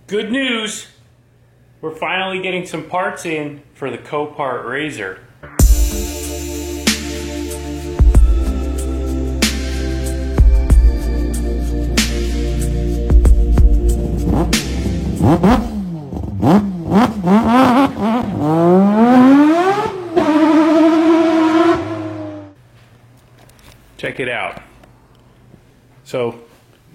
Good news! We're finally getting some parts in for the Copart Razor. Check it out. So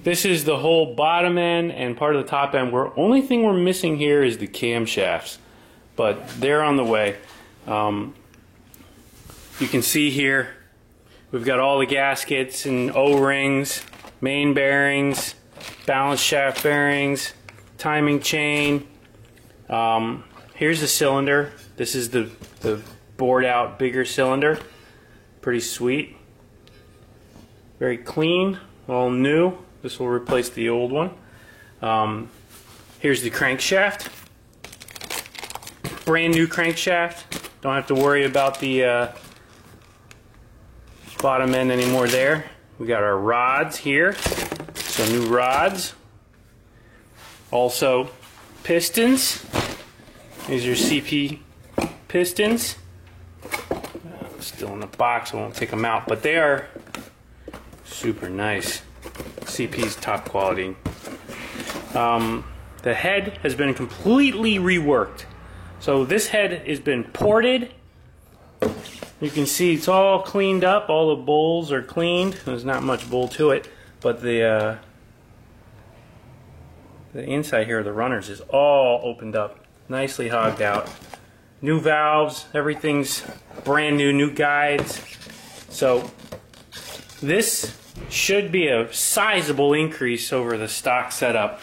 this is the whole bottom end and part of the top end. Only thing we're missing here is the camshafts, but they're on the way. You can see here we've got all the gaskets and O-rings, main bearings, balance shaft bearings, timing chain. Here's the cylinder. This is the bored out bigger cylinder. Pretty sweet. Very clean, all new. This will replace the old one. Here's the crankshaft. Brand new crankshaft. Don't have to worry about the bottom end anymore there. We got our rods here. So new rods. Also pistons. These are CP pistons. Still in the box, I won't take them out, but they are super nice. CP's top quality. The head has been completely reworked. So this head has been ported. You can see it's all cleaned up. All the bowls are cleaned. There's not much bowl to it, but the inside here of the runners is all opened up, nicely hogged out. New valves, everything's brand new, new guides. So this should be a sizable increase over the stock setup.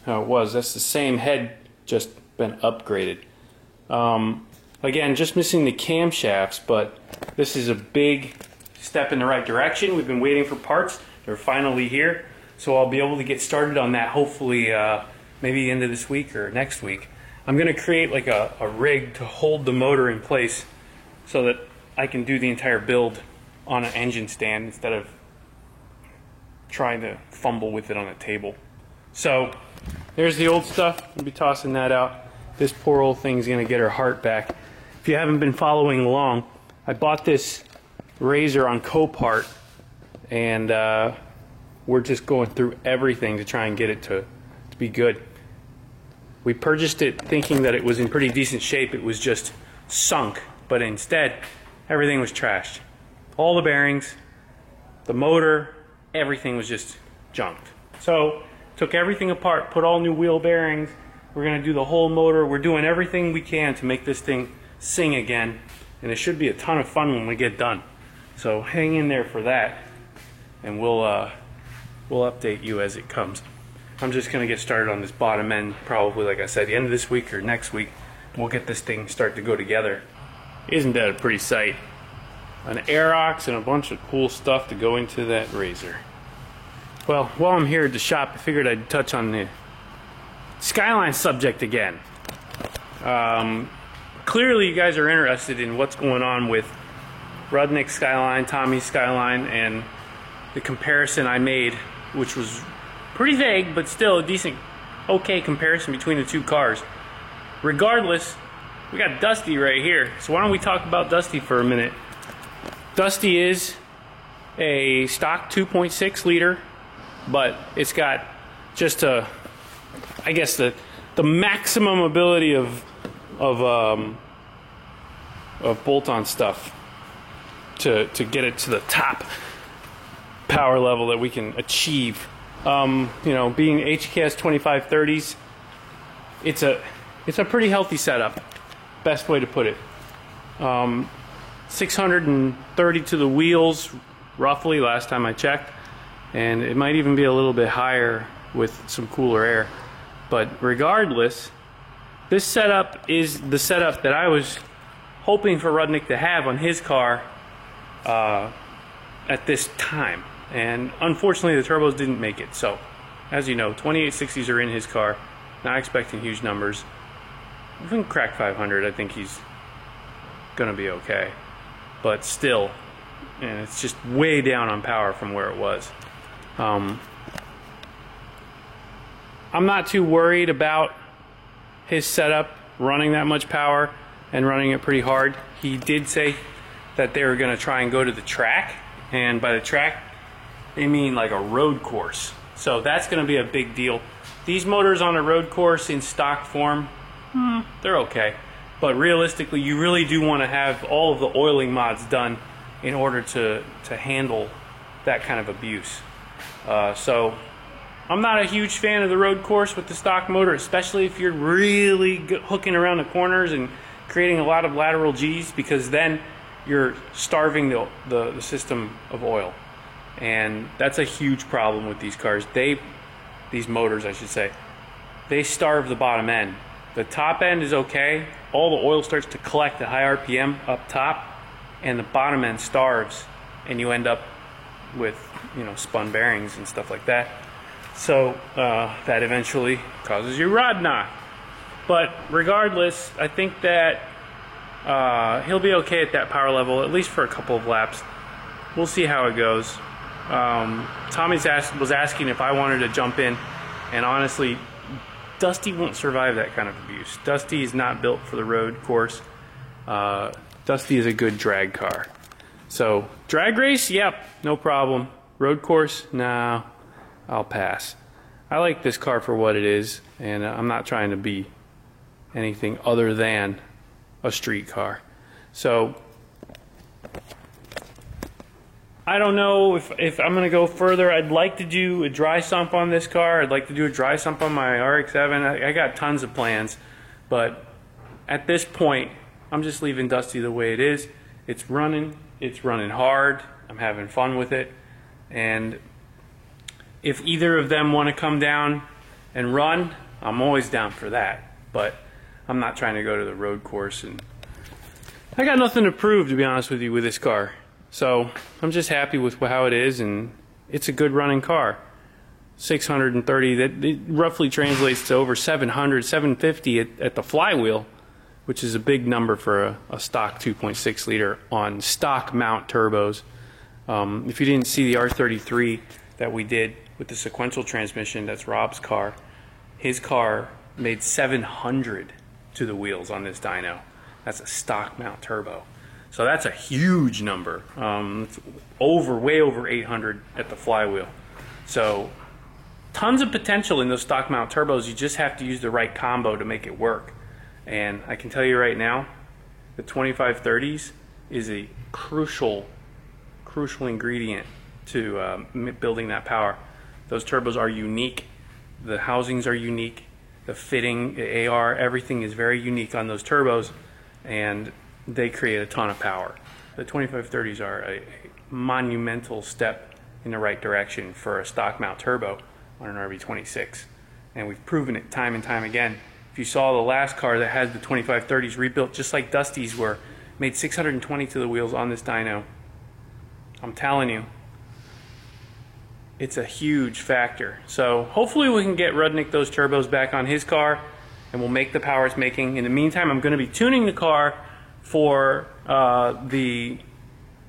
How it was. That's the same head, just been upgraded. Again, just missing the camshafts, but this is a big step in the right direction. We've been waiting for parts. They're finally here. So I'll be able to get started on that hopefully maybe the end of this week or next week. I'm going to create like a rig to hold the motor in place so that I can do the entire build on an engine stand instead of trying to fumble with it on a table. So there's the old stuff. We'll be tossing that out. This poor old thing's going to get her heart back. If you haven't been following along, I bought this Razor on Copart, and we're just going through everything to try and get it to be good. We purchased it thinking that it was in pretty decent shape. It was just sunk, but instead everything was trashed. All the bearings, the motor, everything was just junked. So took everything apart, put all new wheel bearings. We're going to do the whole motor. We're doing everything we can to make this thing sing again, and it should be a ton of fun when we get done. So hang in there for that, and we'll update you as it comes. I'm just going to get started on this bottom end, probably like I said, the end of this week or next week. We'll get this thing start to go together. Isn't that a pretty sight? An Aerox and a bunch of cool stuff to go into that Razor. Well, while I'm here at the shop, I figured I'd touch on the Skyline subject again. Clearly you guys are interested in what's going on with Rudniks Skyline, Tommy's Skyline, and the comparison I made, which was pretty vague, but still a decent, okay comparison between the two cars. Regardless, we got Dusty right here. So why don't we talk about Dusty for a minute. Dusty is a stock 2.6 liter, but it's got just a, I guess the maximum ability of bolt-on stuff to get it to the top power level that we can achieve. You know, being HKS 2530s, it's a pretty healthy setup. Best way to put it. 630 to the wheels, roughly, last time I checked, and it might even be a little bit higher with some cooler air. But regardless, this setup is the setup that I was hoping for Rudnik to have on his car at this time. And unfortunately, the turbos didn't make it. So, as you know, 2860s are in his car. Not expecting huge numbers. If we can crack 500, I think he's going to be okay. But still, and it's just way down on power from where it was. I'm not too worried about his setup running that much power and running it pretty hard. He did say that they were going to try and go to the track, and by the track they mean like a road course. So that's going to be a big deal. These motors on a road course in stock form, they're okay. But realistically, you really do want to have all of the oiling mods done in order to handle that kind of abuse. So I'm not a huge fan of the road course with the stock motor, especially if you're really hooking around the corners and creating a lot of lateral G's, because then you're starving the system of oil. And that's a huge problem with these cars. These motors, I should say, they starve the bottom end. The top end is okay. All the oil starts to collect at high RPM up top, and the bottom end starves, and you end up with, you know, spun bearings and stuff like that. So that eventually causes you rod knock. But regardless, I think that he'll be okay at that power level, at least for a couple of laps. We'll see how it goes. Tommy was asking if I wanted to jump in, and honestly, Dusty won't survive that kind of abuse. Dusty is not built for the road course. Dusty is a good drag car. So drag race, yep, no problem. Road course, nah, I'll pass. I like this car for what it is, and I'm not trying to be anything other than a street car. So I don't know if I'm going to go further. I'd like to do a dry sump on this car. I'd like to do a dry sump on my RX-7. I got tons of plans, but at this point, I'm just leaving Dusty the way it is. It's running hard. I'm having fun with it. And if either of them want to come down and run, I'm always down for that. But I'm not trying to go to the road course, and I got nothing to prove, to be honest with you, with this car. So I'm just happy with how it is, and it's a good running car. 630, that it roughly translates to over 700, 750 at the flywheel, which is a big number for a stock 2.6 liter on stock mount turbos. If you didn't see the R33 that we did with the sequential transmission, that's Rob's car. His car made 700 to the wheels on this dyno. That's a stock mount turbo. So that's a huge number. It's way over 800 at the flywheel. So tons of potential in those stock mount turbos. You just have to use the right combo to make it work. And I can tell you right now, the 2530s is a crucial ingredient to building that power. Those turbos are unique. The housings are unique. The fitting, the AR, everything is very unique on those turbos, and they create a ton of power. The 2530s are a monumental step in the right direction for a stock mount turbo on an RB26, and we've proven it time and time again. If you saw the last car that had the 2530s rebuilt just like Dusty's were, made 620 to the wheels on this dyno, I'm telling you, it's a huge factor. So hopefully we can get Rudnik those turbos back on his car, and we'll make the power it's making. In the meantime, I'm going to be tuning the car for the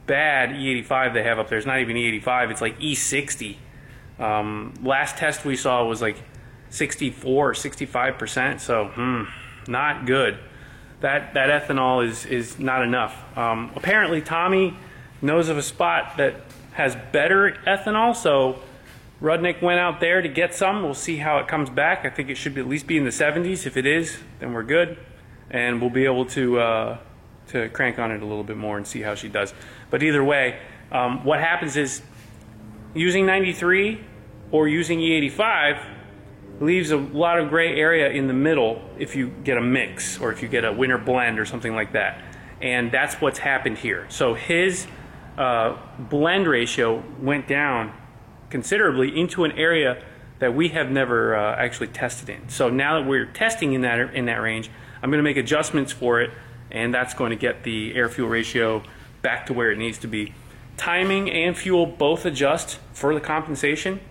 bad E85 they have up there. It's not even E85, it's like E60. Last test we saw was like 64 or 65%, so not good. That ethanol is not enough. Apparently Tommy knows of a spot that has better ethanol, so Rudnik went out there to get some. We'll see how it comes back. I think it should at least be in the 70s. If it is, then we're good, and we'll be able to crank on it a little bit more and see how she does. But either way, what happens is using 93 or using E85 leaves a lot of gray area in the middle if you get a mix or if you get a winter blend or something like that. And that's what's happened here. So his blend ratio went down considerably into an area that we have never actually tested in. So now that we're testing in that range, I'm going to make adjustments for it, and that's going to get the air-fuel ratio back to where it needs to be. Timing and fuel both adjust for the compensation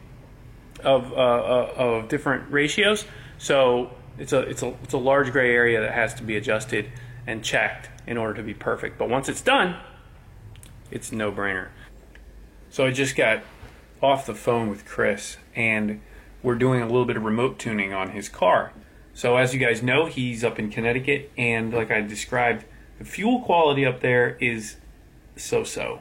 of different ratios, so it's a large gray area that has to be adjusted and checked in order to be perfect. But once it's done, it's a no-brainer. So I just got off the phone with Chris, and we're doing a little bit of remote tuning on his car. So as you guys know, he's up in Connecticut, and like I described, the fuel quality up there is so-so.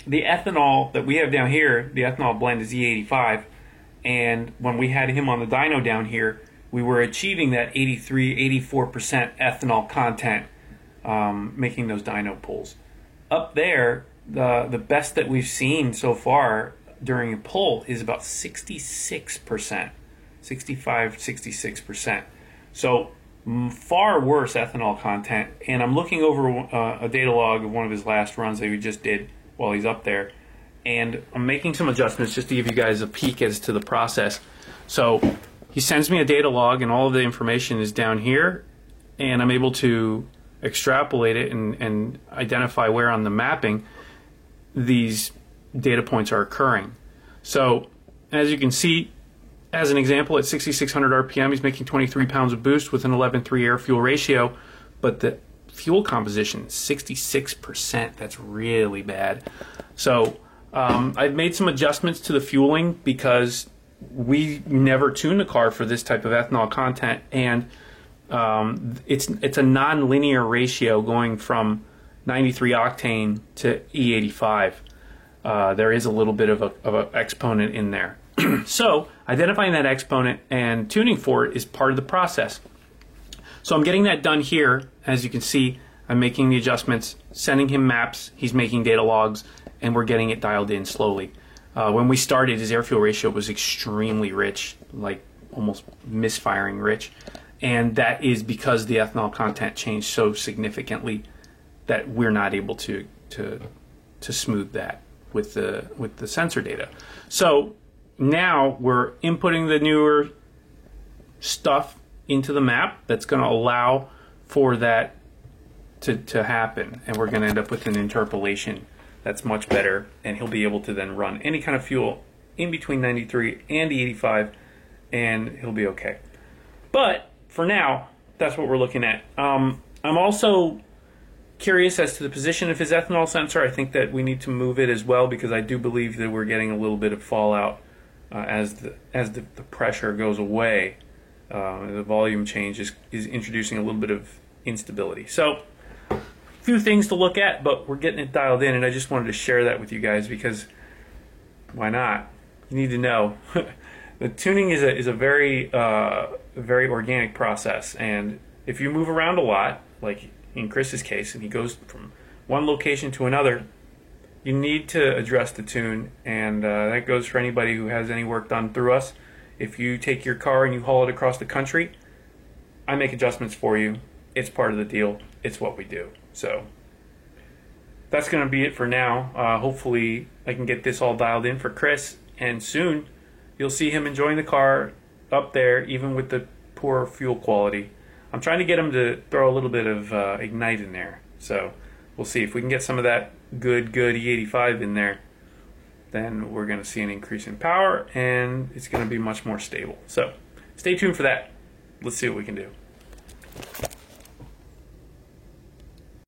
The ethanol that we have down here, the ethanol blend is E85, and when we had him on the dyno down here, we were achieving that 83, 84% ethanol content, making those dyno pulls. Up there, the best that we've seen so far during a pull is about 66%, 65, 66%. So far worse ethanol content. And I'm looking over a data log of one of his last runs that we just did while he's up there, and I'm making some adjustments just to give you guys a peek as to the process. So he sends me a data log, and all of the information is down here, and I'm able to extrapolate it and identify where on the mapping these data points are occurring. So as you can see, as an example, at 6,600 RPM, he's making 23 pounds of boost with an 11:3 air-fuel ratio, but the fuel composition, 66%. That's really bad. So I've made some adjustments to the fueling because we never tune the car for this type of ethanol content, and it's a non-linear ratio going from 93 octane to E85. There is a little bit of an exponent in there. So identifying that exponent and tuning for it is part of the process. So I'm getting that done here. As you can see, I'm making the adjustments, sending him maps, he's making data logs, and we're getting it dialed in slowly. When we started, his air-fuel ratio was extremely rich, like almost misfiring rich, and that is because the ethanol content changed so significantly that we're not able to smooth that with the sensor data. So now we're inputting the newer stuff into the map that's going to allow for that to happen, and we're going to end up with an interpolation that's much better, and he'll be able to then run any kind of fuel in between 93 and 85, and he'll be okay. But for now, that's what we're looking at. I'm also curious as to the position of his ethanol sensor. I think that we need to move it as well, because I do believe that we're getting a little bit of fallout as the pressure goes away. The volume change is introducing a little bit of instability. So a few things to look at, but we're getting it dialed in, and I just wanted to share that with you guys because why not? You need to know. The tuning is a very very organic process, and if you move around a lot, like in Chris's case, and he goes from one location to another, you need to address the tune, and that goes for anybody who has any work done through us. If you take your car and you haul it across the country, I make adjustments for you. It's part of the deal. It's what we do. So that's going to be it for now. Hopefully I can get this all dialed in for Chris, and soon you'll see him enjoying the car up there, even with the poor fuel quality. I'm trying to get him to throw a little bit of Ignite in there. So we'll see if we can get some of that good E85 in there. Then we're going to see an increase in power, and it's going to be much more stable. So stay tuned for that. Let's see what we can do.